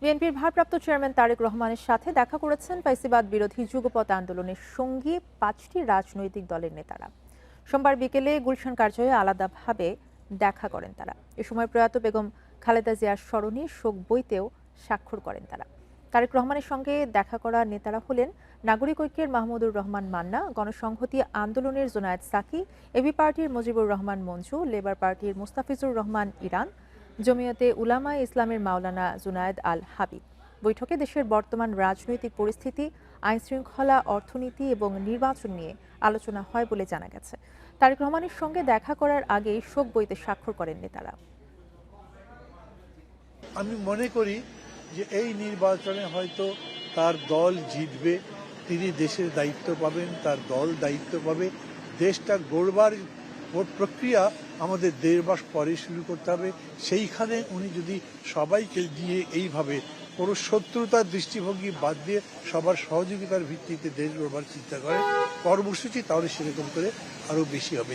বিএনপির ভারপ্রাপ্ত চেয়ারম্যান তারেক রহমানের সাথে দেখা করেছেন ফ্যাসিবাদ বিরোধী যুগপৎ আন্দোলনের সঙ্গী 5টি রাজনৈতিক দলের নেতারা। সোমবার বিকেলে গুলশান কার্যালয়ে আলাদাভাবে দেখা করেন তারা। এ সময় প্রয়াত বেগম খালেদা জিয়ার স্মরণে শোক বইতেও স্বাক্ষর করেন তারা। তারেক রহমানের সঙ্গে দেখা করা নেতারা হলেন নাগরিক ঐক্যের মাহমুদুর রহমান মান্না, গণসংহতি আন্দোলনের জোনায়েদ সাকি, এবি পার্টির মুজিবুর রহমান মঞ্জু, লেবার পার্টির মুস্তাফিজুর রহমান ইরান, জমিয়তে উলামায়ে ইসলামের মাওলানা জুনায়েদ আল হাবিব। বৈঠকে দেশের বর্তমান রাজনৈতিক পরিস্থিতি, আইনশৃঙ্খলা, অর্থনীতি এবং নির্বাচন নিয়ে আলোচনা হয় বলে জানা গেছে। তারেক রহমানের সঙ্গে দেখা করার আগেই শোক বইতে স্বাক্ষর করেন নেতারা। আমি মনে করি যে এই নির্বাচনে হয়তো তার দল জিতবে, তিনি দেশের দায়িত্ব পাবেন, তার দল দায়িত্ব পাবে। দেশটা গড়বার প্রক্রিয়া আমাদের 1.5 মাস পরে শুরু করতে হবে। সেইখানে উনি যদি সবাইকে দিয়ে এইভাবে কোনো শত্রুতার দৃষ্টিভঙ্গি বাদ দিয়ে সবার সহযোগিতার ভিত্তিতে দেশ গড়বার চিন্তা করেন কর্মসূচি, তাহলে সেরকম করে আরও বেশি হবে।